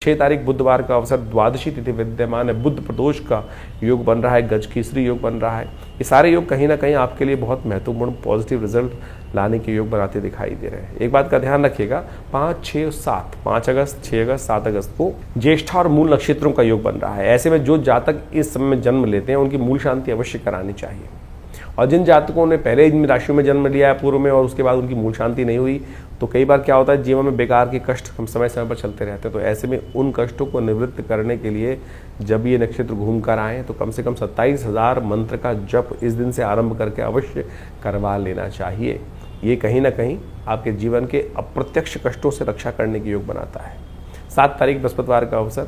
6 तारीख बुधवार का अवसर, द्वादशी तिथि विद्यमान है, बुध प्रदोष का योग बन रहा है, गज केसरी योग बन रहा है। ये सारे योग कहीं ना कहीं आपके लिए बहुत महत्वपूर्ण पॉजिटिव रिजल्ट लाने के योग बनाते दिखाई दे रहे हैं। एक बात का ध्यान रखिएगा, 5, 6, 7, 5 अगस्त, 6 अगस्त, 7 अगस्त को ज्येष्ठा और मूल नक्षत्रों का योग बन रहा है। ऐसे में जो जातक इस समय में जन्म लेते हैं उनकी मूल शांति अवश्य करानी चाहिए। और जिन जातकों ने पहले इन राशियों में जन्म लिया है पूर्व में और उसके बाद उनकी मूल शांति नहीं हुई, तो कई बार क्या होता है, जीवन में बेकार के कष्ट हम समय समय पर चलते रहते हैं। तो ऐसे में उन कष्टों को निवृत्त करने के लिए जब ये नक्षत्र घूम कर आए तो कम से कम 27,000 मंत्र का जप इस दिन से आरंभ करके अवश्य करवा लेना चाहिए। ये कहीं ना कहीं आपके जीवन के अप्रत्यक्ष कष्टों से रक्षा करने के योग बनाता है। 7 तारीख बृहस्पतिवार का अवसर,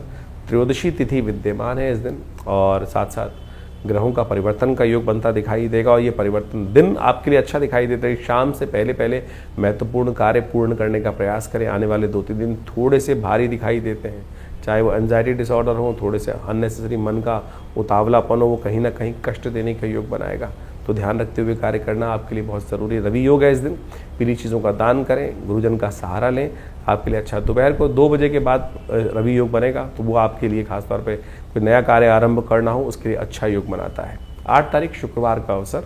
त्रयोदशी तिथि विद्यमान है इस दिन, और साथ साथ ग्रहों का परिवर्तन का योग बनता दिखाई देगा। और ये परिवर्तन दिन आपके लिए अच्छा दिखाई देता है। शाम से पहले पहले महत्वपूर्ण कार्य पूर्ण करने का प्रयास करें। आने वाले 2-3 दिन थोड़े से भारी दिखाई देते हैं, चाहे वो एंजाइटी डिसऑर्डर हो, थोड़े से अननेसेसरी मन का उतावलापन हो, वो कहीं ना कहीं कष्ट देने का योग बनाएगा। तो ध्यान रखते हुए कार्य करना आपके लिए बहुत ज़रूरी है। रवि योग है इस दिन, पीली चीज़ों का दान करें, गुरुजन का सहारा लें, आपके लिए अच्छा। दोपहर को 2 बजे के बाद रवि योग बनेगा, तो वो आपके लिए खासतौर पे कोई नया कार्य आरंभ करना हो उसके लिए अच्छा योग बनाता है। 8 तारीख शुक्रवार का अवसर,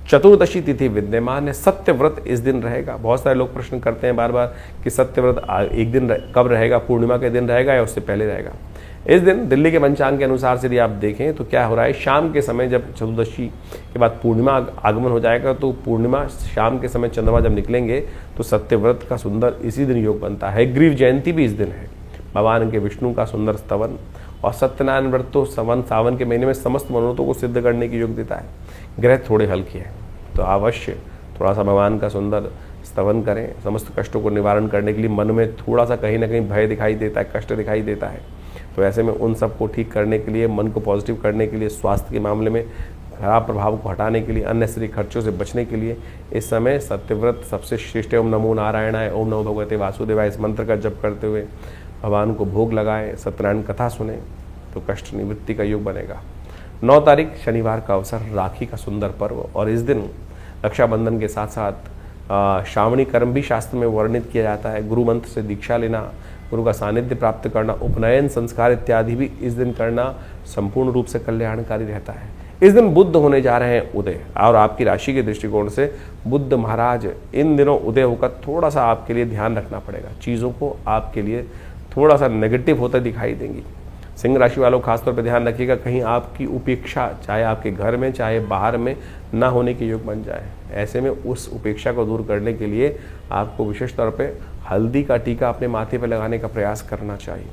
चतुर्दशी तिथि विद्यमान है, सत्यव्रत इस दिन रहेगा। बहुत सारे लोग प्रश्न करते हैं बार बार कि सत्यव्रत एक दिन कब रहेगा, पूर्णिमा के दिन रहेगा या उससे पहले रहेगा। इस दिन दिल्ली के पंचांग के अनुसार से यदि आप देखें तो क्या हो रहा है, शाम के समय जब चतुर्दशी के बाद पूर्णिमा आगमन हो जाएगा, तो पूर्णिमा शाम के समय चंद्रमा जब निकलेंगे तो सत्यव्रत का सुंदर इसी दिन योग बनता है। ग्रीव जयंती भी इस दिन है, भगवान के विष्णु का सुंदर स्तवन। और सत्यनारायण व्रत तो सावन के महीने में समस्त मनोरथों को सिद्ध करने की योग देता है। ग्रह थोड़े हल्के हैं तो अवश्य थोड़ा सा भगवान का सुंदर स्तवन करें। समस्त कष्टों को निवारण करने के लिए मन में थोड़ा सा कहीं ना कहीं भय दिखाई देता है, कष्ट दिखाई देता है। तो ऐसे में उन सब को ठीक करने के लिए, मन को पॉजिटिव करने के लिए, स्वास्थ्य के मामले में खराब प्रभाव को हटाने के लिए, अननेसेसरी खर्चों से बचने के लिए इस समय सत्यव्रत सबसे श्रेष्ठ है। ओम नमो नारायणाय, ओम नमो भगवते वासुदेवाय, इस मंत्र का जप करते हुए भगवान को भोग लगाएं, सत्यनारायण कथा सुने तो कष्ट निवृत्ति का योग बनेगा। 9 तारीख शनिवार का अवसर, राखी का सुंदर पर्व, और इस दिन रक्षाबंधन के साथ साथ श्रावणी कर्म भी शास्त्र में वर्णित किया जाता है। गुरु मंत्र से दीक्षा लेना, गुरु का सानिध्य प्राप्त करना, उपनयन संस्कार इत्यादि भी इस दिन करना संपूर्ण रूप से कल्याणकारी रहता है। इस दिन बुद्ध होने जा रहे हैं उदय, और आपकी राशि के दृष्टिकोण से बुद्ध महाराज इन दिनों उदय होकर थोड़ा सा आपके लिए ध्यान रखना पड़ेगा। चीज़ों को आपके लिए थोड़ा सा नेगेटिव होता दिखाई देंगी। सिंह राशि वालों खासतौर पर ध्यान रखिएगा, कहीं आपकी उपेक्षा चाहे आपके घर में चाहे बाहर में ना होने के योग बन जाए। ऐसे में उस उपेक्षा को दूर करने के लिए आपको विशेष तौर पे हल्दी का टीका अपने माथे पर लगाने का प्रयास करना चाहिए।